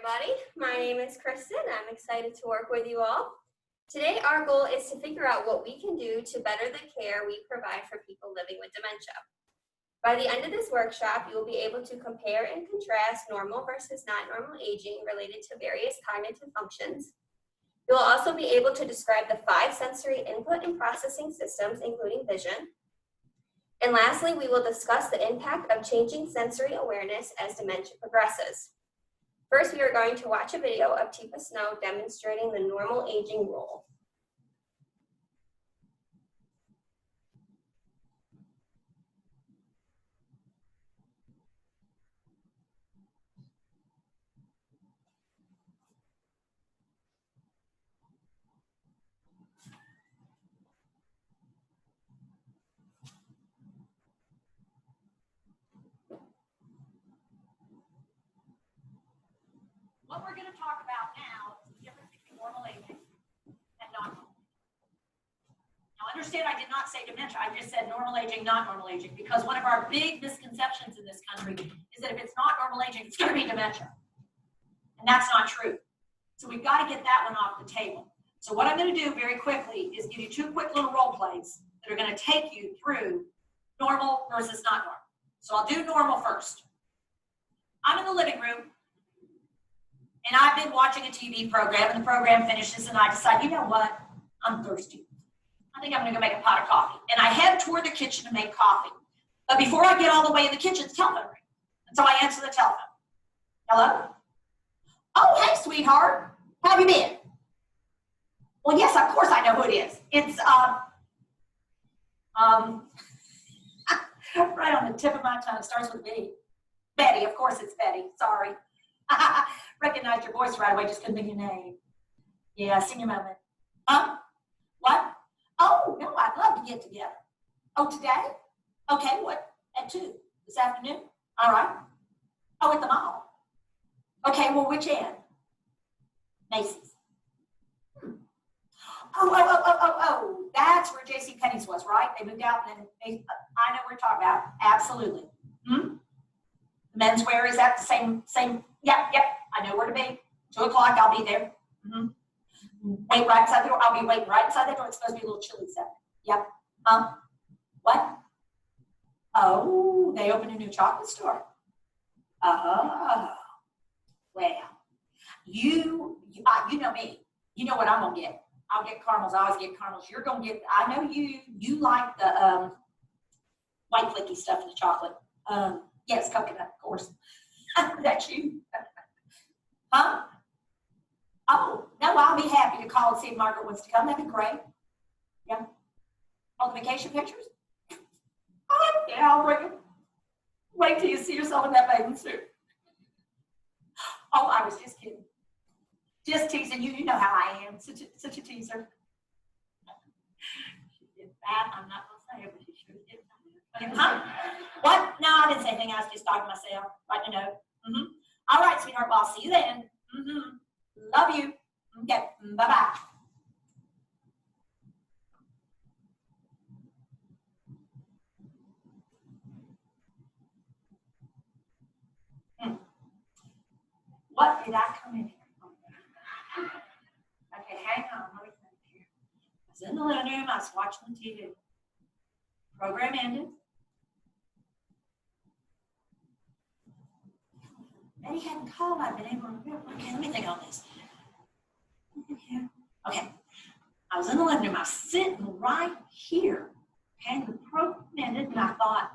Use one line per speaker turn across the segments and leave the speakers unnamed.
everybody. My name is Kristen. I'm excited to work with you all. Today, our goal is to figure out what we can do to better the care we provide for people living with dementia. By the end of this workshop, you will be able to compare and contrast normal versus not normal aging related to various cognitive functions. You will also be able to describe the 5 sensory input and processing systems, including vision. And lastly, we will discuss the impact of changing sensory awareness as dementia progresses. First, we are going to watch a video of Tifa Snow demonstrating the normal aging rule.
What we're going to talk about now is the difference between normal aging and non-normal. Now understand, I did not say dementia. I just said normal aging, not normal aging, because one of our big misconceptions in this country is that if it's not normal aging, it's going to be dementia. And that's not true. So we've got to get that one off the table. So what I'm going to do very quickly is give you 2 quick little role plays that are going to take you through normal versus not normal. So I'll do normal first. I'm in the living room. And I've been watching a TV program, and the program finishes, and I decide, you know what? I'm thirsty. I think I'm going to go make a pot of coffee. And I head toward the kitchen to make coffee. But before I get all the way in the kitchen, the telephone rings. And so I answer the telephone. Hello? Oh, hey, sweetheart. How have you been? Well, yes, of course I know who it is. It's, right on the tip of my tongue. It starts with B. Betty, of course it's Betty. Sorry. Recognized your voice right away, just couldn't think of your name. Yeah, senior moment. What? Oh, no, I'd love to get together. Oh, today? Okay, what? At 2 this afternoon? All right. Oh, at the mall. Okay, well, which end? Macy's. Oh, that's where JCPenney's was, right? They moved out and then I know what we're talking about. Absolutely. Menswear is at the same. Yep. I know where to be. 2 o'clock, I'll be there. Wait right inside the door. I'll be waiting right inside the door. It's supposed to be a little chilly Saturday. Yep. What? Oh, they opened a new chocolate store. Oh, well, you know me. You know what I'm gonna get. I'll get caramels. I always get caramels. You're gonna get. I know you like the white flaky stuff in the chocolate. Yes, coconut, of course. That's you. Huh? Oh, no, I'll be happy to call and see if Margaret wants to come. That'd be great. Yeah. All the vacation pictures? Oh, yeah, I'll bring them. Wait till you see yourself in that bathing suit. Oh, I was just kidding. Just teasing you. You know how I am. Such a teaser. She did that. I'm not going to say it, but she should have did that. Huh? What? No, I didn't say anything. I was just talking to myself. Writing a note. All right, sweetheart. Well, I'll see you then. Love you. Okay. Bye-bye. What did I come in here? Okay, hang on. Let me think here. I was in the living room. I was watching the TV. Program ended. Betty hadn't called. I've been able to. Okay, let me think on this. Okay. I was in the living room. I was sitting right here. Okay, the program ended, and I thought,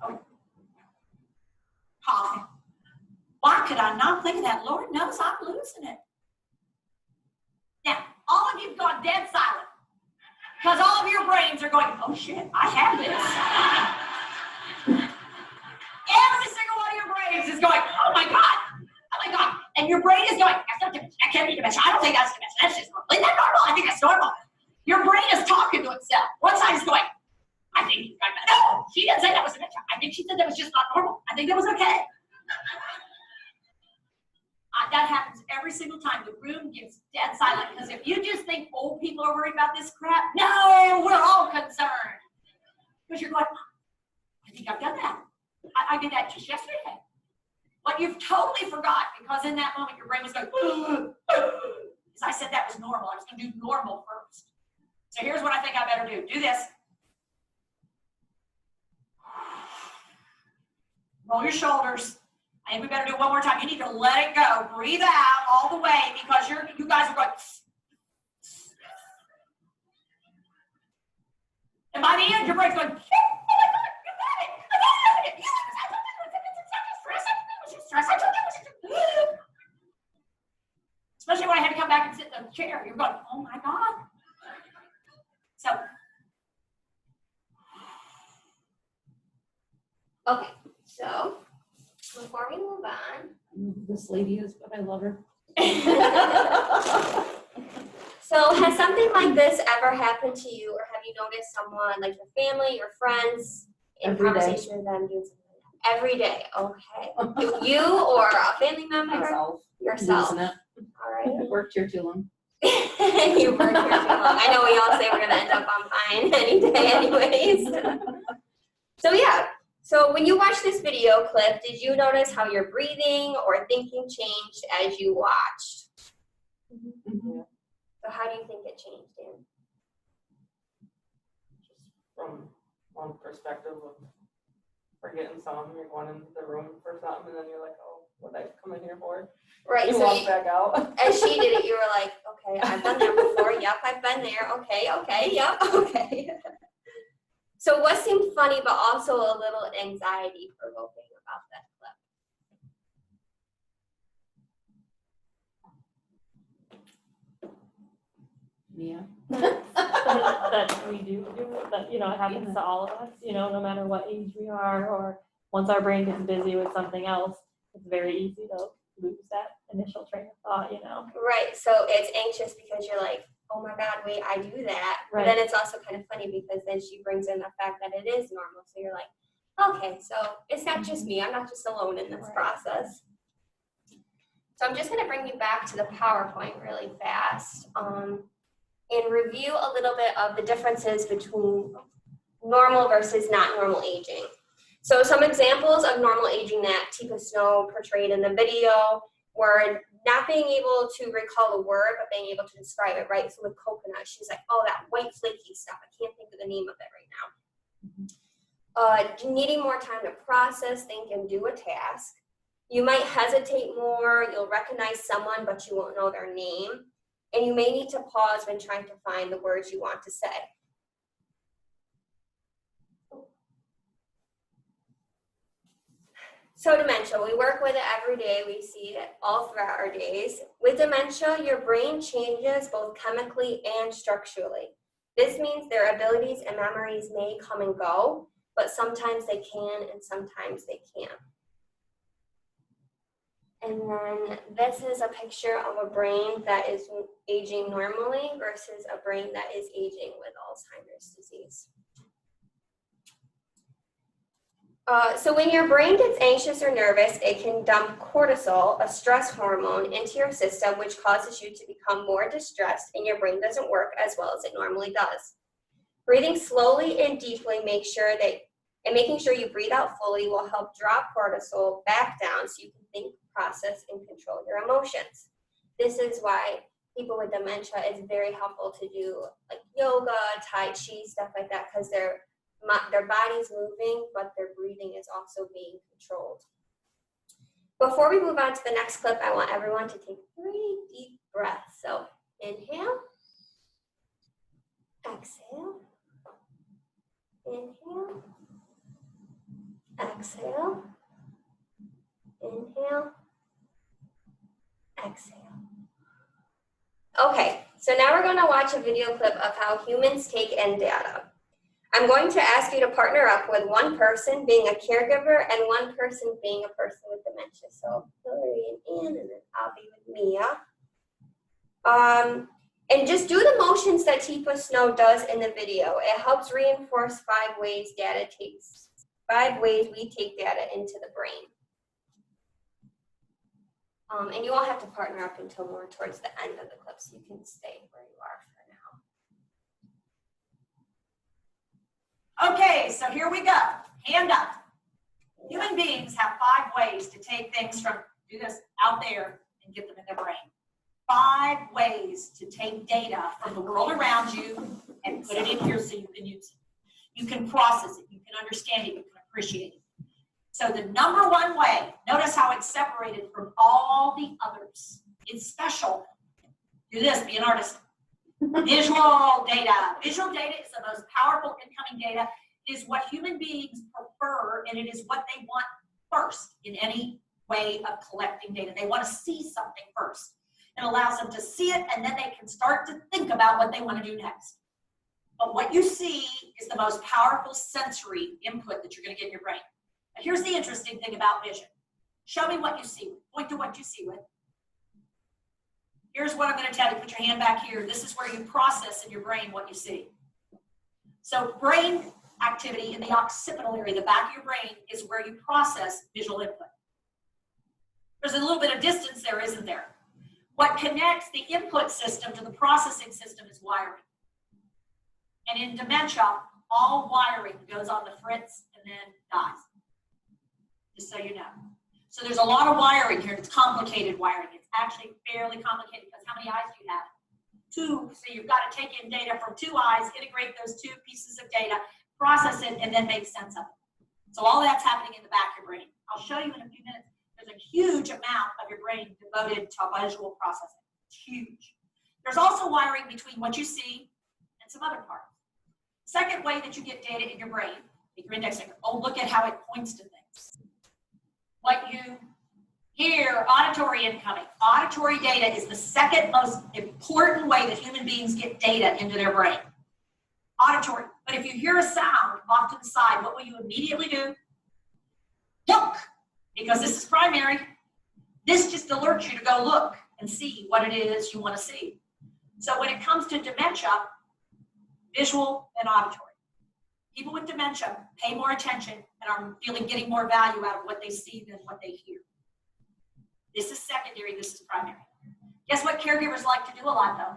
oh, coffee. Why could I not think of that? Lord knows I'm losing it. Now, all of you've gone dead silent because all of your brains are going, oh shit, I have this. Every single one of your brains is going, oh my God. And your brain is going, that's not dementia. That can't be dementia. I don't think that's dementia. That's just normal. Isn't that normal? I think that's normal. Your brain is talking to itself. One side is going, I think you've got that. No, she didn't say that was dementia. I think she said that was just not normal. I think that was okay. That happens every single time. The room gets dead silent because if you just think old people are worried about this crap, no, we're all concerned. Because you're going, I think I've done that. I did that just yesterday. What you've totally forgot, because in that moment your brain was going, as I said that was normal. I was going to do normal first. So here's what I think I better do. Do this. Roll your shoulders. I think we better do it one more time. You need to let it go. Breathe out all the way, because you guys are going. And by the end, your brain's going, oh my God, you got it. I got it. Especially when I had to come back and sit in the chair. You're going, oh my God. So.
Okay, so before we move on.
This lady is, but I love her.
So has something like this ever happened to you, or have you noticed someone, like your family, your friends, in
Every day.
conversation with them doing something like that? Every day, okay. You or a family member?
Myself.
Yourself.
Losing it.
All right.
I worked here too long.
You worked here too long. I know we all say we're gonna end up on fine any day anyways. So yeah, so when you watched this video clip, did you notice how your breathing or thinking changed as you watched?
Mm-hmm.
So how do you think it changed, Dan?
Just from one perspective of forgetting something, you're going into the room for something, and then you're like, oh, what did I come in here for?
Right,
You
so
walk back out.
as she did it, you were like, okay, I've done that before. Yep, I've been there. Okay, yep, okay. So what seemed funny, but also a little anxiety provoking about that clip?
Mia.
that we do that, you know, it happens to all of us, you know, no matter what age we are, or once our brain gets busy with something else, it's very easy to lose that initial train of thought, you know.
Right, so it's anxious because you're like, oh my God, wait, I do that. But
Right.
then it's also kind of funny because then she brings in the fact that it is normal. So you're like, okay, so it's not just me. I'm not just alone in this
Right.
process. So I'm just going to bring you back to the PowerPoint really fast and review a little bit of the differences between normal versus not normal aging. So some examples of normal aging that Teepa Snow portrayed in the video were not being able to recall a word, but being able to describe it, right? So with coconut, she's like, oh, that white flaky stuff. I can't think of the name of it right now. Needing more time to process, think, and do a task. You might hesitate more. You'll recognize someone, but you won't know their name. And you may need to pause when trying to find the words you want to say. So dementia, we work with it every day. We see it all throughout our days. With dementia, your brain changes both chemically and structurally. This means their abilities and memories may come and go, but sometimes they can and sometimes they can't. And then this is a picture of a brain that is aging normally versus a brain that is aging with Alzheimer's disease. So when your brain gets anxious or nervous, it can dump cortisol, a stress hormone, into your system, which causes you to become more distressed and your brain doesn't work as well as it normally does. Breathing slowly and deeply, making sure you breathe out fully will help drop cortisol back down so you can think, process, and control your emotions. This is why people with dementia, it's very helpful to do like yoga, Tai Chi, stuff like that, because their body's moving, but their breathing is also being controlled. Before we move on to the next clip, I want everyone to take 3 deep breaths. So inhale, exhale, inhale, exhale, inhale, exhale. Okay, so now we're going to watch a video clip of how humans take in data. I'm going to ask you to partner up with one person being a caregiver and one person being a person with dementia. So Hillary and Ann, and then I'll be with Mia. And just do the motions that Teepa Snow does in the video. It helps reinforce 5 ways we take data into the brain. And you won't have to partner up until more towards the end of the clip, so you can stay where you are for now.
Okay, so here we go. Hand up. Human beings have 5 ways to take things from, do this, out there and get them in their brain. 5 ways to take data from the world around you and put it in here so you can use it. You can process it, you can understand it, you can appreciate it. So the number 1 way, notice how it's separated from all the others. It's special. Do this, be an artist. Visual data. Visual data is the most powerful incoming data. It is what human beings prefer, and it is what they want first in any way of collecting data. They want to see something first. It allows them to see it, and then they can start to think about what they want to do next. But what you see is the most powerful sensory input that you're going to get in your brain. Now, here's the interesting thing about vision. Show me what you see with. Point to what you see with. Here's what I'm going to tell you. Put your hand back here. This is where you process in your brain what you see. So brain activity in the occipital area, the back of your brain, is where you process visual input. There's a little bit of distance there, isn't there? What connects the input system to the processing system is wiring. And in dementia, all wiring goes on the fritz and then dies. Just so you know. So there's a lot of wiring here. It's complicated wiring. It's actually fairly complicated because how many eyes do you have? 2. So you've got to take in data from 2 eyes, integrate those 2 pieces of data, process it, and then make sense of it. So all that's happening in the back of your brain. I'll show you in a few minutes. There's a huge amount of your brain devoted to visual processing. It's huge. There's also wiring between what you see and some other parts. Second way that you get data in your brain, take your index finger. Oh, look at how it points to things. What you hear, auditory incoming. Auditory data is the second most important way that human beings get data into their brain. Auditory. But if you hear a sound off to the side, what will you immediately do? Look, because this is primary. This just alerts you to go look and see what it is you want to see. So when it comes to dementia, visual and auditory. People with dementia pay more attention and are getting more value out of what they see than what they hear. This is secondary, this is primary. Guess what caregivers like to do a lot though?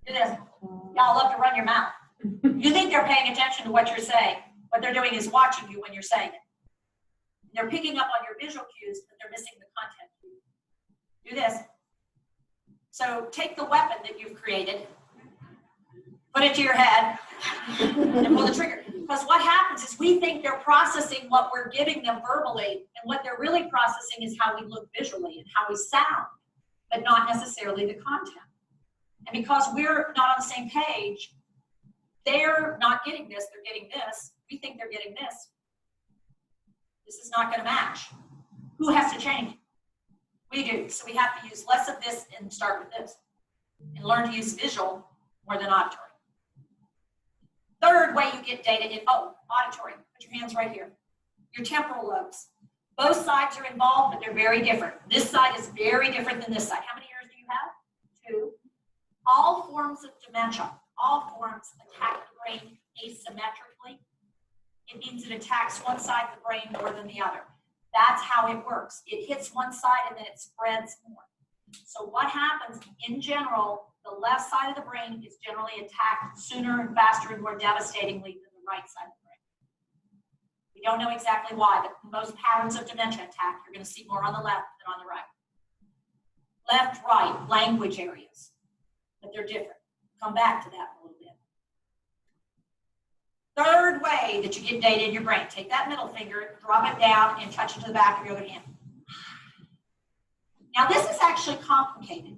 Do this. Y'all love to run your mouth. You think they're paying attention to what you're saying. What they're doing is watching you when you're saying it. They're picking up on your visual cues, but they're missing the content cues. Do this. So take the weapon that you've created, put it to your head, and pull the trigger. Because what happens is we think they're processing what we're giving them verbally, and what they're really processing is how we look visually and how we sound, but not necessarily the content. And because we're not on the same page, they're not getting this, they're getting this. We think they're getting this. This is not going to match. Who has to change? We do. So we have to use less of this and start with this. And learn to use visual more than auditory. Third way you get data in, auditory. Put your hands right here. Your temporal lobes. Both sides are involved, but they're very different. This side is very different than this side. How many ears do you have? 2. All forms of dementia, all forms attack the brain asymmetrically. It means it attacks one side of the brain more than the other. That's how it works. It hits one side and then it spreads more. So what happens in general, the left side of the brain is generally attacked sooner and faster and more devastatingly than the right side of the brain. We don't know exactly why, but most patterns of dementia attack, you're going to see more on the left than on the right. Left, right, language areas, but they're different. Come back to that in a little bit. Third way that you get data in your brain, take that middle finger, drop it down, and touch it to the back of your other hand. Now this is actually complicated,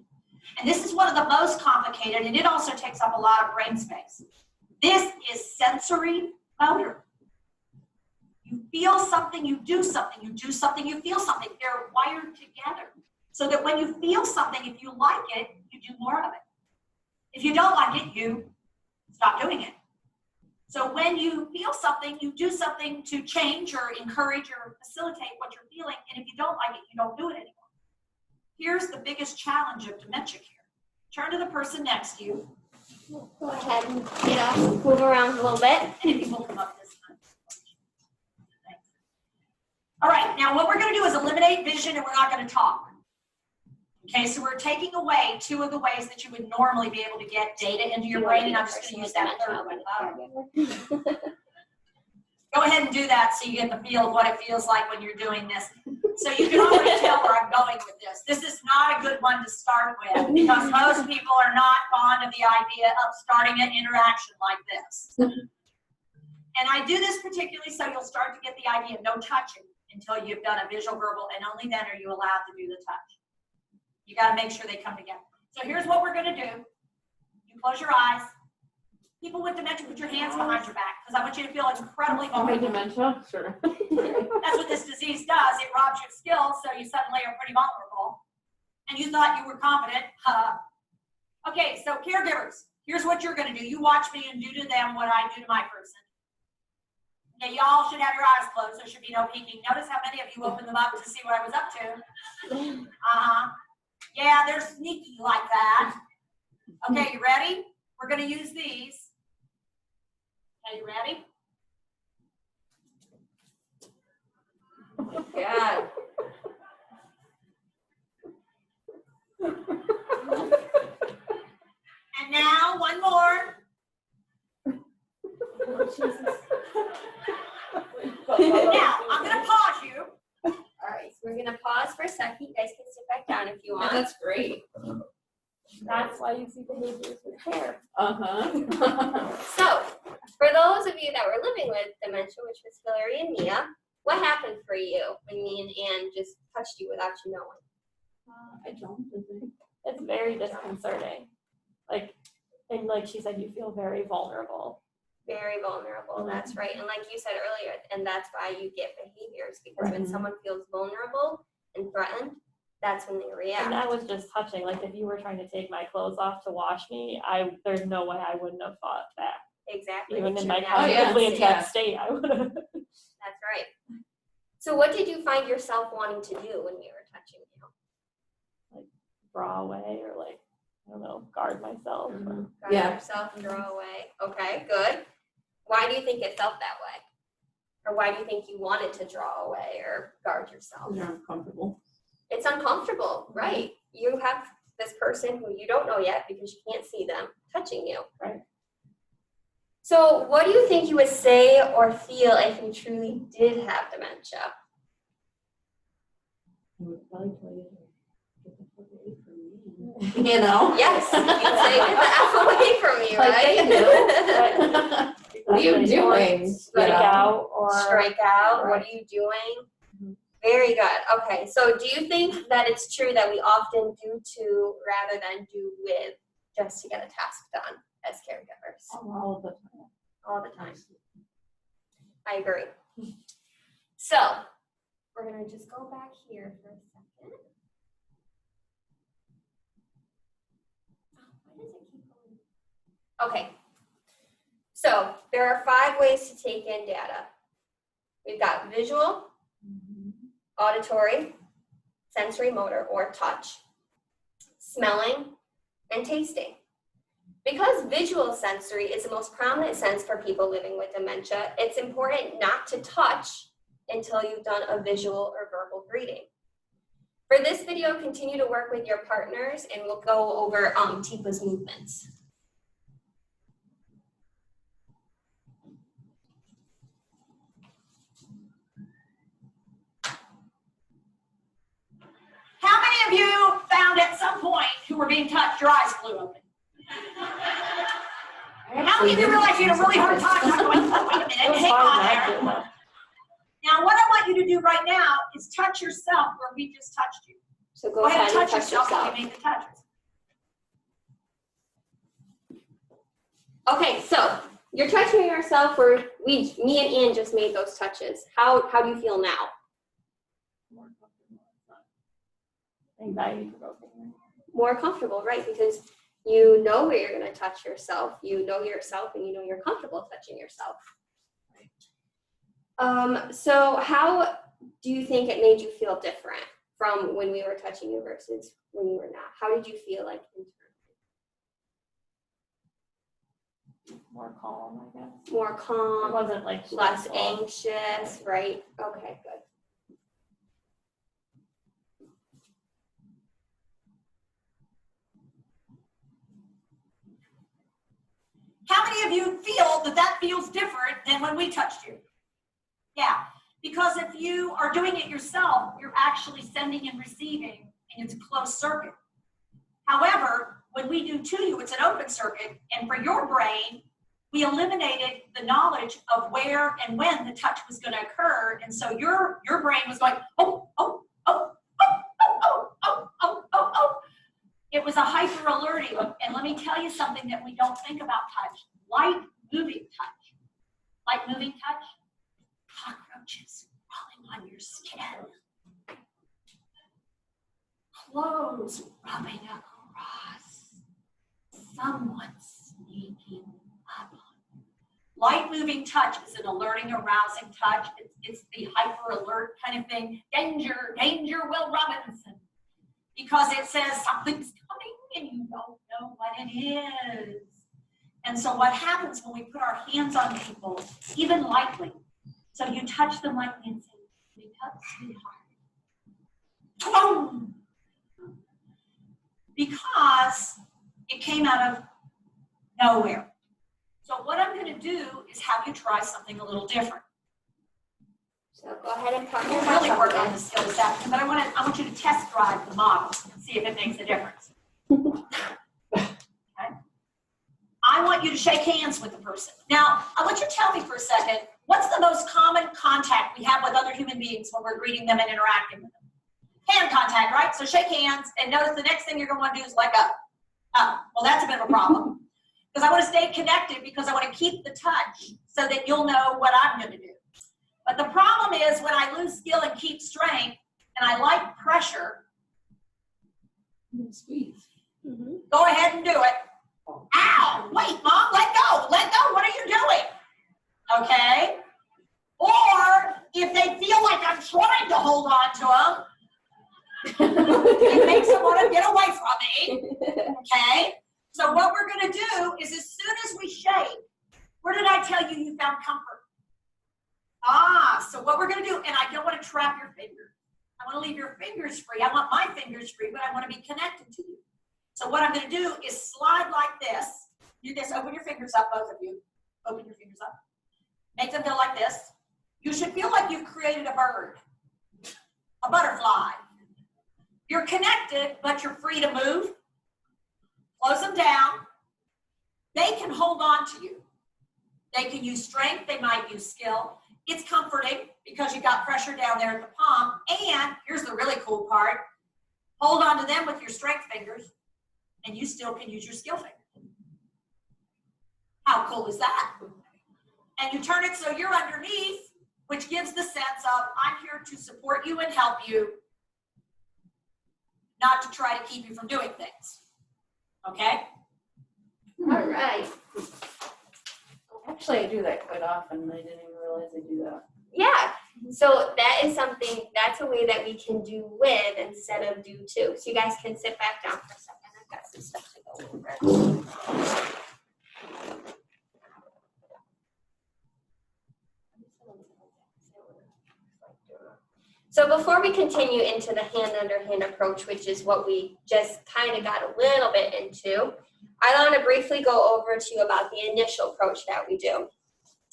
and this is one of the most complicated, and it also takes up a lot of brain space. This is sensory motor. You feel something, you do something, you do something, you feel something. They're wired together so that when you feel something, if you like it, you do more of it. If you don't like it, you stop doing it. So when you feel something, you do something to change or encourage or facilitate what you're feeling, and if you don't like it, you don't do it anymore. Here's the biggest challenge of dementia care. Turn to the person next to you.
Go ahead and get up, move around a little bit.
And if you will come up this time. Thanks. All right, now what we're going to do is eliminate vision, and we're not going to talk. Okay, so we're taking away 2 of the ways that you would normally be able to get data into your brain, and I'm just going to use that third one. Go ahead and do that so you get the feel of what it feels like when you're doing this. So you can already tell where I'm going with this. This is not a good one to start with because most people are not fond of the idea of starting an interaction like this. And I do this particularly so you'll start to get the idea of no touching until you've done a visual, verbal, and only then are you allowed to do the touch. You got to make sure they come together. So here's what we're going to do. You close your eyes. People with dementia, put your hands behind your back because I want you to feel incredibly
My
vulnerable.
dementia, sure.
That's what this disease does. It robs you of skills, so you suddenly are pretty vulnerable. And you thought you were confident. Okay, so caregivers, here's what you're going to do. You watch me and do to them what I do to my person. Okay, y'all should have your eyes closed. There should be no peeking. Notice how many of you opened them up to see what I was up to. Yeah, they're sneaky like that. Okay, you ready? We're going to use these. Okay, you ready?
God.
And now, one more. Now, I'm going to pause you.
All right, so we're gonna pause for a second. You guys can sit back down if you want.
That's great.
That's why you see behaviors with hair.
So, for those of you that were living with dementia, which was Hillary and Mia, what happened for you when me and Ann just touched you without you knowing?
I don't think.
It's very disconcerting. And like she said, you feel very vulnerable.
Very vulnerable, that's right. And like you said earlier, and that's why you get behaviors, because when someone feels vulnerable and threatened, that's when they
And
react.
that was just touching. Like if you were trying to take my clothes off to wash me, there's no way I wouldn't have thought that.
Exactly.
Even
It's
in
your
my
natural
cognitively
instinct.
intact state, I would have.
That's right. So what did you find yourself wanting to do when we were touching you?
Draw away or like, I don't know, guard myself. Or,
Guard
Yeah.
yourself and draw away. Okay, good. Why do you think it felt that way? Or why do you think you wanted to draw away or guard yourself?
You're uncomfortable.
It's uncomfortable, right? You have this person who you don't know yet because you can't see them touching you.
Right.
So what do you think you would say or feel if you truly did have dementia?
I would probably tell you to get the fuck away from me. You know?
Yes, you'd say get the F away from me,
Like
right?
they What are you doing?
Strike out or
Strike out, what
Right.
are you doing?
Mhm.
Very good. Okay, so do you think that it's true that we often do to rather than do with just to get a task done as caregivers?
All the time.
All the time. I agree. So, we're gonna just go back here for a second. Oh, why does it keep going? Okay. So, there are 5 ways to take in data. We've got visual, auditory, sensory motor or touch, smelling, and tasting. Because visual sensory is the most prominent sense for people living with dementia, it's important not to touch until you've done a visual or verbal greeting. For this video, continue to work with your partners and we'll go over TIPA's movements.
How many of you found at some point who were being touched, your eyes flew open? How many of you realize you had a really hard time not going, oh, wait a
it
minute,
was
hang
hard
on
not
there.
to, though.
Now, what I want you to do right now is touch yourself where we just touched you.
So
Go
go
ahead
ahead
and
and
touch
touch
yourself
yourself.
when we made the touches.
Okay, so you're touching yourself where me and Ian just made those touches. How do you feel now?
More comfortable. It's not anxiety provoking.
More comfortable, right? Because you know where you're going to touch yourself. You know yourself and you know you're comfortable touching yourself. So how do you think it made you feel different from when we were touching you versus when you were not? How did you feel like internally?
More calm, I guess.
More
It
calm,
wasn't like
less
stressful.
anxious, right? Okay, good.
How many of you feel that that feels different than when we touched you? Yeah, because if you are doing it yourself, you're actually sending and receiving, and it's a closed circuit. However, when we do to you, it's an open circuit, and for your brain, we eliminated the knowledge of where and when the touch was going to occur, and so your brain was going, oh, oh, oh, oh, oh, oh, oh, oh, oh, oh. It was a hyper alerting, and let me tell you something that we don't think about touch. Light moving touch. Light moving touch. Cockroaches crawling on your skin. Clothes rubbing across. Someone sneaking up on you. Light moving touch is an alerting, arousing touch. It's the hyper alert kind of thing. Danger, danger, Will Robinson. Because it says something's coming and you don't know what it is. And so what happens when we put our hands on people, even lightly, so you touch them lightly and say, "Wake up, sweetheart." Boom! Because it came out of nowhere. So what I'm going to do is have you try something a little different.
So go ahead and pop your
We'll
touch
really
up
work on
again.
this skill this afternoon, but I want you to test drive the model and see if it makes a difference. Okay? I want you to shake hands with the person. Now, I want you to tell me for a second, what's the most common contact we have with other human beings when we're greeting them and interacting with them? Hand contact, right? So shake hands, and notice the next thing you're going to want to do is leg up. Oh, well, that's a bit of a problem. Because I want to stay connected, because I want to keep the touch so that you'll know what I'm going to do. But the problem is when I lose skill and keep strength, and I like pressure,
Squeeze.
go ahead and do it. Ow! Wait, Mom, let go. Let go. What are you doing? Okay? Or if they feel like I'm trying to hold on to them, it makes them want to get away from me. Okay? So what we're going to do is as soon as we shake, where did I tell you found comfort? So what we're going to do, and I don't want to trap your fingers. I want to leave your fingers free. I want my fingers free, but I want to be connected to you. So what I'm going to do is slide like this. Do this. Open your fingers up, both of you. Open your fingers up. Make them feel like this. You should feel like you've created a bird, a butterfly. You're connected, but you're free to move. Close them down. They can hold on to you. They can use strength. They might use skill. It's comforting because you got pressure down there at the palm. And here's the really cool part. Hold on to them with your strength fingers, and you still can use your skill fingers. How cool is that? And you turn it so you're underneath, which gives the sense of, I'm here to support you and help you, not to try to keep you from doing things. Okay?
All right.
Actually, I do that quite often, and I didn't even realize I do that.
Yeah. So that is something, that's a way that we can do with instead of do to. So you guys can sit back down for a second. I've got some stuff to go over. So before we continue into the hand under hand approach, which is what we just kind of got a little bit into, I want to briefly go over to you about the initial approach that we do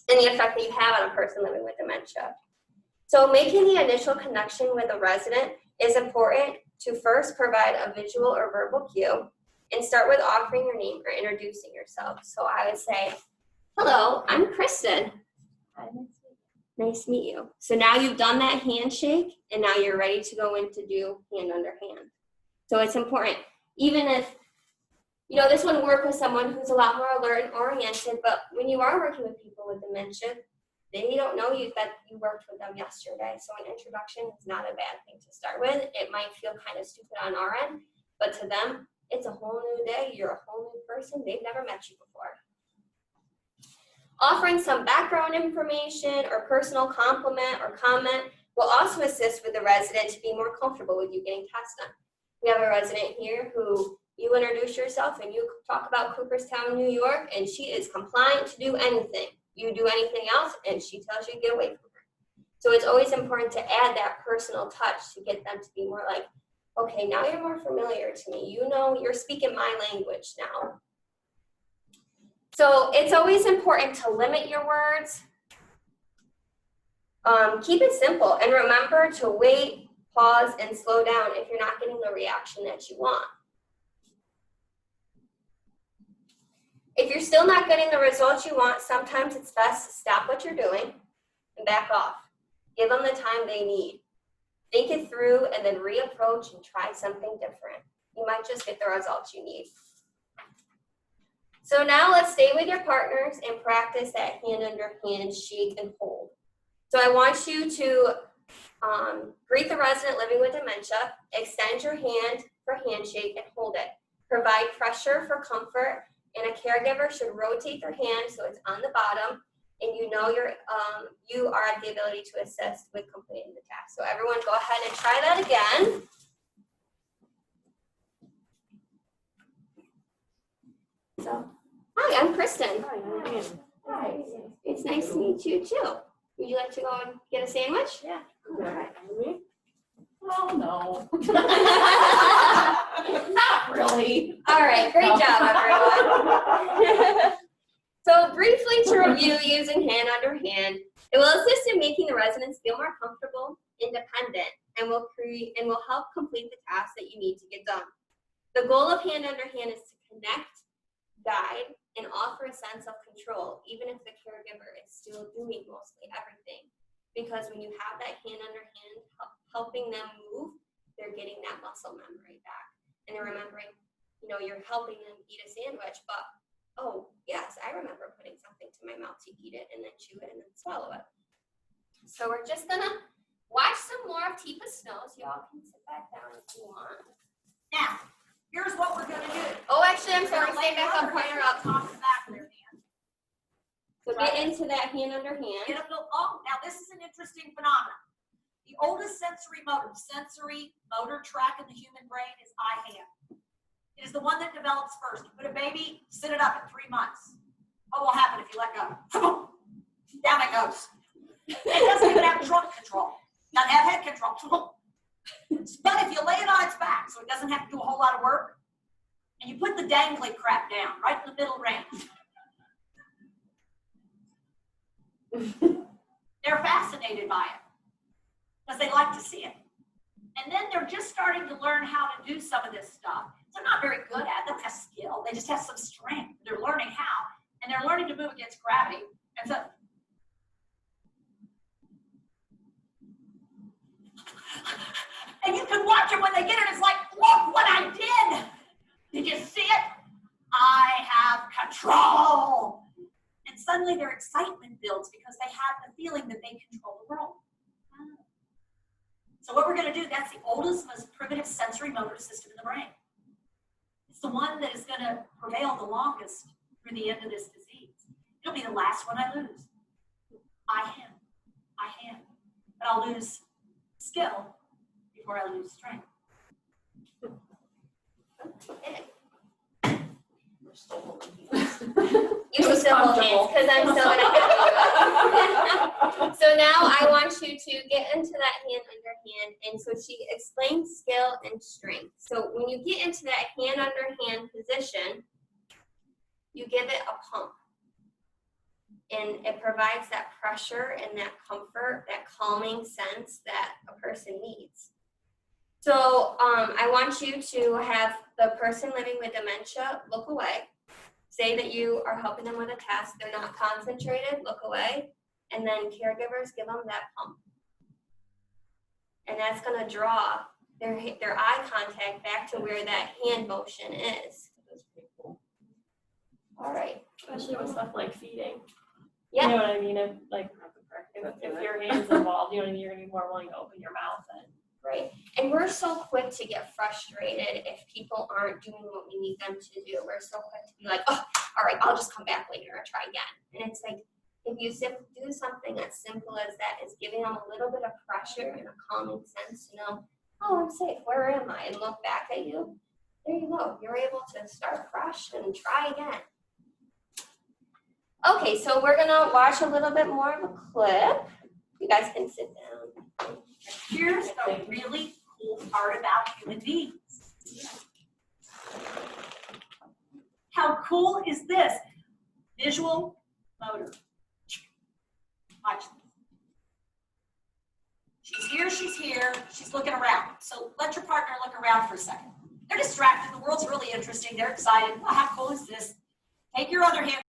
and the effect that you have on a person living with dementia. So making the initial connection with a resident is important to first provide a visual or verbal cue and start with offering your name or introducing yourself. So I would say, hello, I'm Kristen.
Hi,
Nice to meet you. So now you've done that handshake, and now you're ready to go in to do hand under hand. So it's important, even if, you know, this wouldn't work with someone who's a lot more alert and oriented, but when you are working with people with dementia, they don't know you that you worked with them yesterday. So an introduction is not a bad thing to start with. It might feel kind of stupid on our end, but to them, it's a whole new day. You're a whole new person. They've never met you before. Offering some background information or personal compliment or comment will also assist with the resident to be more comfortable with you getting tests done. We have a resident here who you introduce yourself and you talk about Cooperstown, New York, and she is compliant to do anything. You do anything else and she tells you to get away from her. So it's always important to add that personal touch to get them to be more like, okay, now you're more familiar to me. You know, you're speaking my language now. So it's always important to limit your words. Keep it simple and remember to wait, pause, and slow down if you're not getting the reaction that you want. If you're still not getting the results you want, sometimes it's best to stop what you're doing and back off. Give them the time they need. Think it through and then reapproach and try something different. You might just get the results you need. So now let's stay with your partners and practice that hand under hand shake and hold. So I want you to greet the resident living with dementia, extend your hand for handshake and hold it. Provide pressure for comfort, and a caregiver should rotate their hand so it's on the bottom, and you know you are at the ability to assist with completing the task. So everyone go ahead and try that again. So, hi, I'm Kristen.
Hi, how are you?
Hi, it's nice to meet you too. Would you like to go and get a sandwich?
Yeah.
All right.
Me? Oh, no. Not really.
All right, great job, everyone. So briefly to review using hand under hand, it will assist in making the residents feel more comfortable, independent, and will help complete the tasks that you need to get done. The goal of hand under hand is to connect, guide, and offer a sense of control, even if the caregiver is still doing mostly everything. Because when you have that hand under hand helping them move, they're getting that muscle memory back. And they're remembering, you're helping them eat a sandwich, but, oh, yes, I remember putting something to my mouth to eat it and then chew it and then swallow it. So we're just gonna watch some more of Tifa Snows. Y'all can sit back down if you want.
Now, here's what we're gonna do.
Oh, actually, I'm sorry, stay back up, point her up.
Top and back of their hand.
So get into that hand under hand.
Get up, now this is an interesting phenomenon. The oldest sensory motor track in the human brain is eye hand. It is the one that develops first. You put a baby, sit it up at 3 months. What will happen if you let go? Down it goes. It doesn't even have trunk control. Doesn't have head control. But if you lay it on its back, so it doesn't have to do a whole lot of work, and you put the dangly crap down right in the middle range, they're fascinated by it because they like to see it. And then they're just starting to learn how to do some of this stuff. They're not very good at it. They don't have skill. They just have some strength. They're learning how, and they're learning to move against gravity. And so, and you can watch them when they get it. It's like, look what I did. Did you see it? I have control. And suddenly their excitement builds because they have the feeling that they control the world. So what we're going to do, that's the oldest, most primitive sensory motor system in the brain. It's the one that is going to prevail the longest through the end of this disease. It'll be the last one I lose. I am. But I'll lose skill before I lose strength.
You can still hold hands because I'm still going to help you. So now I want you to get into that hand under hand. And so she explains skill and strength. So when you get into that hand under hand position, you give it a pump. And it provides that pressure and that comfort, that calming sense that a person needs. So I want you to have the person living with dementia look away. Say that you are helping them with a task. They're not concentrated, look away. And then caregivers, give them that pump. And that's going to draw their eye contact back to where that hand motion is.
That's pretty cool.
All right.
Especially with stuff like feeding.
Yeah.
You know what I mean? If your hand's involved, you know what I mean? You're gonna be more willing to open your mouth and.
Right. And we're so quick to get frustrated if people aren't doing what we need them to do. We're so quick to be like, oh, all right, I'll just come back later or try again. And it's like, if you do something as simple as that, is giving them a little bit of pressure and a calming sense, oh, I'm safe. Where am I? And look back at you. There you go. You're able to start fresh and try again. Okay, so we're going to watch a little bit more of a clip. You guys can sit down.
Here's the really cool part about human beings. How cool is this? Visual motor. Watch this. she's here, she's looking around. So let your partner look around for a second. They're distracted. The world's really interesting. They're excited. Well, how cool is this? Take your other hand.